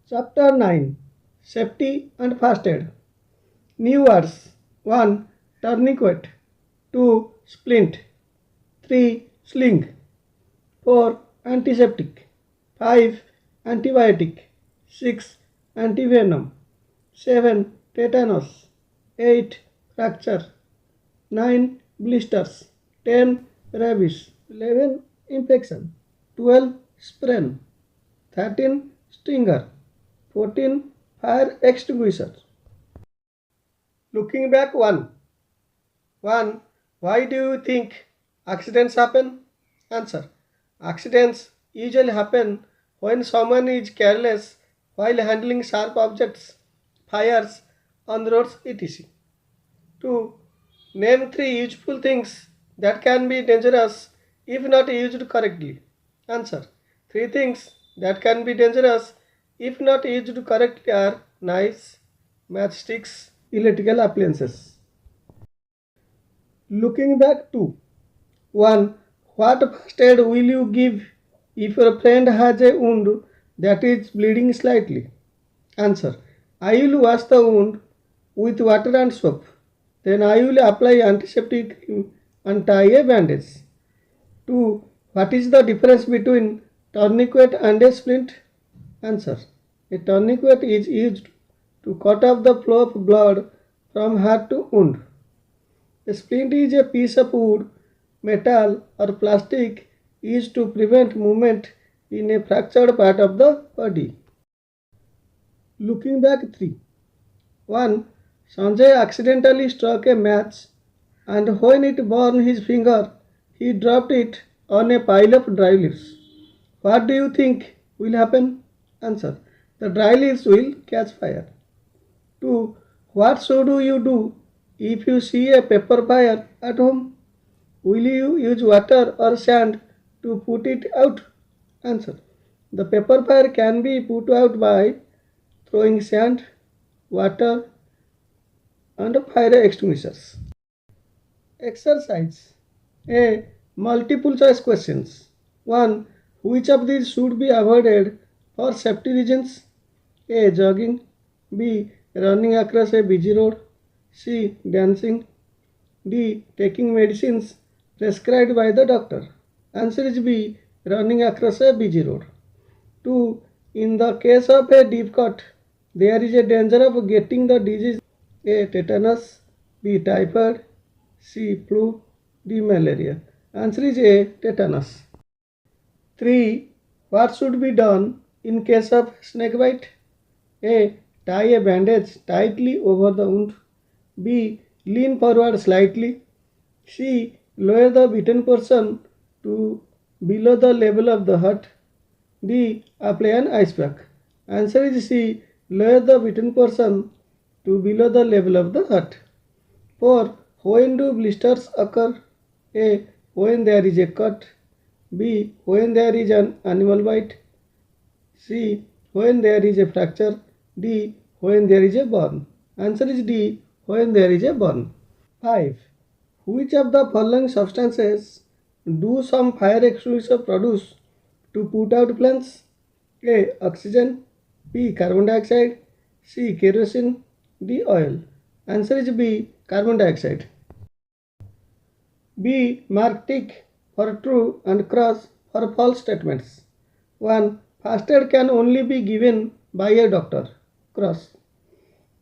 Chapter 9, Safety and First Aid. New words. 1. Tourniquet. 2. Splint. 3. Sling. 4. Antiseptic. 5. Antibiotic. 6. Antivenom. 7. Tetanus. 8. Fracture. 9. Blisters. 10. Rabies. 11. Infection. 12. Sprain. 13. Stinger. 14. Fire extinguisher. Looking back 1. 1. Why do you think accidents happen? Answer. Accidents usually happen when someone is careless while handling sharp objects, fires on roads, etc. 2. Name 3 useful things that can be dangerous if not used correctly. Answer. 3 things that can be dangerous if not used correctly are knives, matchsticks, electrical appliances. Looking back to 1. What first aid will you give if your friend has a wound that is bleeding slightly? Answer. I will wash the wound with water and soap. Then I will apply antiseptic cream and tie a bandage. 2. What is the difference between tourniquet and a splint? Answer. A tourniquet is used to cut off the flow of blood from hurt to wound. A splint is a piece of wood, metal or plastic used to prevent movement in a fractured part of the body. Looking back 3. 1. Sanjay accidentally struck a match and when it burned his finger, he dropped it on a pile of dry leaves. What do you think will happen? Answer. The dry leaves will catch fire. 2. What should you do if you see a pepper fire at home? Will you use water or sand to put it out? Answer. The pepper fire can be put out by throwing sand, water and fire extinguishers. Exercise. A. Multiple choice questions. 1. Which of these should be avoided for safety reasons? A. Jogging. B. Running across a busy road. C. Dancing. D. Taking medicines prescribed by the doctor. Answer is B. Running across a busy road. 2. In the case of a deep cut, there is a danger of getting the disease. A. Tetanus. B. Typhoid. C. Flu. D. Malaria. Answer is A. Tetanus. 3. What should be done in case of snake bite? A. Tie a bandage tightly over the wound. B. Lean forward slightly. C. Lower the bitten portion to below the level of the hurt. D. Apply an ice pack. Answer is C. Lower the bitten portion to below the level of the hurt. 4. When do blisters occur? A. When there is a cut. B. When there is an animal bite. C. When there is a fracture. D. When there is a burn. Answer is D. When there is a burn. 5. Which of the following substances do some fire extinguishers produce to put out flames? A. Oxygen. B. Carbon dioxide. C. Kerosene. D. Oil. Answer is B. Carbon dioxide. B. Mark tick for true and cross for false statements. 1. First aid can only be given by a doctor. Cross.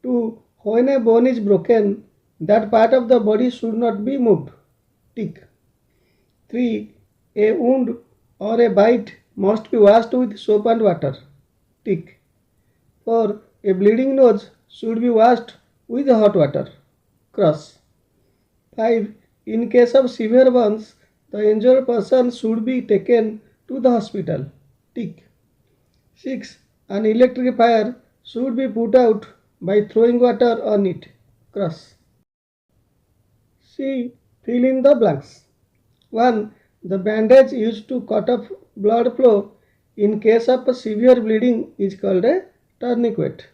2. When a bone is broken, that part of the body should not be moved. Tick. 3. A wound or a bite must be washed with soap and water. Tick. 4. A bleeding nose should be washed with hot water. Cross. 5. In case of severe burns, the injured person should be taken to the hospital. Tick. 6. An electric fire should be put out by throwing water on it. Cross. C. Fill in the blanks. 1. The bandage used to cut off blood flow in case of severe bleeding is called a tourniquet.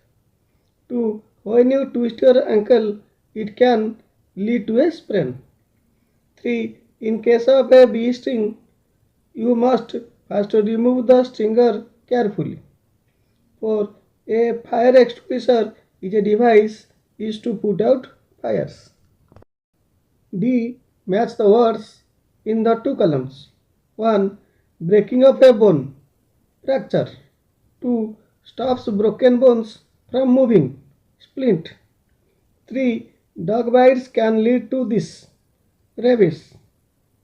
2. When you twist your ankle, it can lead to a sprain. 3. In case of a bee sting, you must first remove the stinger carefully. 4. A fire extinguisher is a device used to put out fires. D. Match the words in the two columns. 1. Breaking of a bone, fracture. 2. Stops broken bones from moving, splint. 3. Dog bites can lead to this, rabies.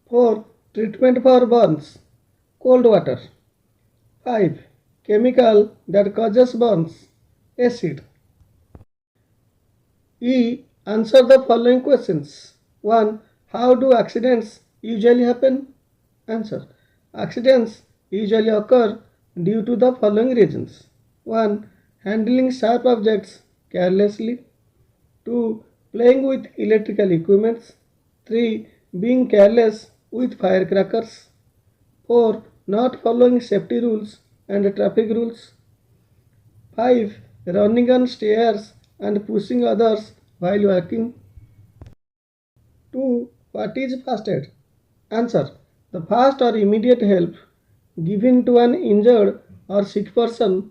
4. Treatment for burns, cold water. 5. Chemical that causes burns, acid. E. Answer the following questions. 1. How do accidents usually happen? Answer. Accidents usually occur due to the following reasons. 1. Handling sharp objects carelessly. 2. Playing with electrical equipments. 3. Being careless with firecrackers. 4. Not following safety rules and traffic rules. 5. Running on stairs and pushing others while walking. 2. What is first aid? Answer. The fast or immediate help given to an injured or sick person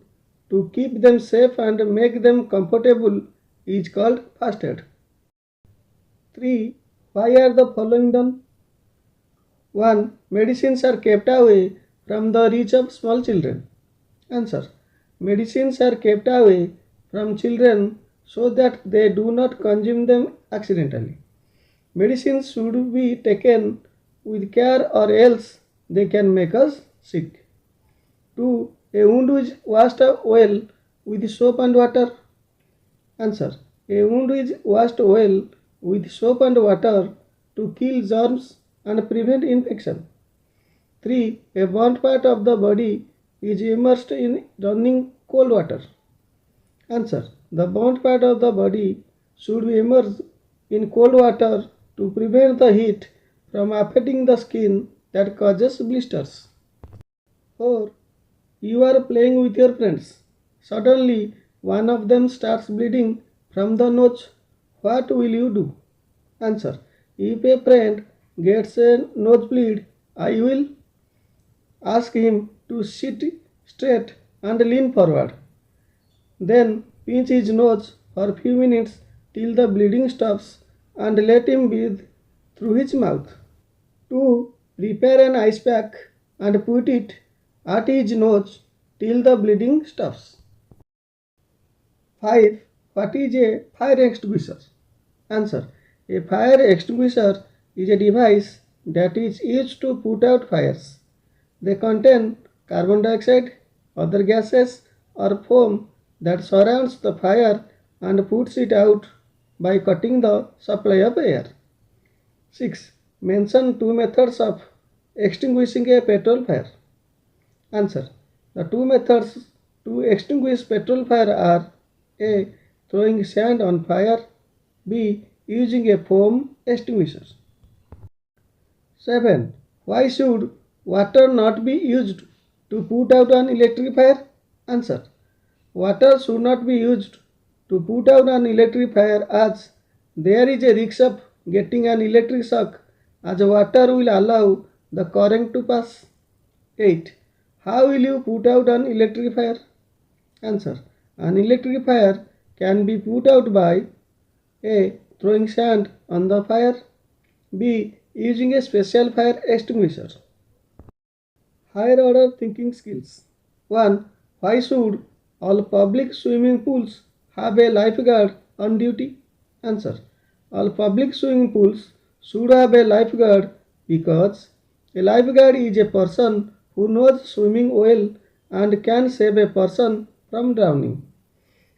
to keep them safe and make them comfortable is called first aid. 3. Why are the following done? 1. Medicines are kept away from the reach of small children. Answer. Medicines are kept away from children so that they do not consume them accidentally. Medicines should be taken with care or else they can make us sick. 2. A wound is washed well with soap and water. Answer. A wound is washed well with soap and water to kill germs and prevent infection. 3. A burnt part of the body is immersed in running cold water. Answer. The burnt part of the body should be immersed in cold water to prevent the heat from affecting the skin that causes blisters. 4. You are playing with your friends. Suddenly, one of them starts bleeding from the nose. What will you do? Answer. If a friend gets a nosebleed, I will ask him to sit straight and lean forward. Then pinch his nose for a few minutes till the bleeding stops and let him breathe through his mouth. 2. Prepare an ice pack and put it at his nose till the bleeding stops. 5. What is a fire extinguisher? Answer. A fire extinguisher is a device that is used to put out fires. They contain carbon dioxide, other gases, or foam that surrounds the fire and puts it out by cutting the supply of air. 6. Mention two methods of extinguishing a petrol fire. Answer. The two methods to extinguish petrol fire are A. Throwing sand on fire. B. Using a foam extinguisher. 7. Why should water not be used to put out an electric fire? Answer. Water should not be used to put out an electric fire as there is a risk of getting an electric shock as water will allow the current to pass. 8. How will you put out an electric fire? Answer. An electric fire can be put out by A. Throwing sand on the fire. B. Using a special fire extinguisher. Higher order thinking skills. 1. Why should all public swimming pools have a lifeguard on duty? Answer. All public swimming pools should have a lifeguard because a lifeguard is a person who knows swimming well and can save a person from drowning.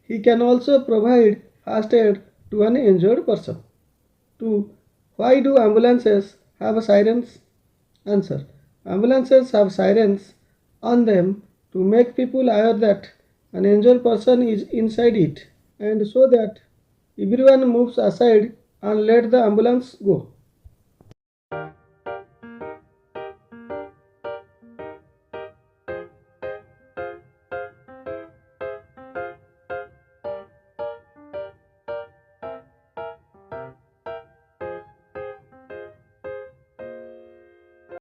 He can also provide first aid to an injured person. 2. Why do ambulances have sirens? Answer. Ambulances have sirens on them to make people aware that an injured person is inside it and so that everyone moves aside and let the ambulance go.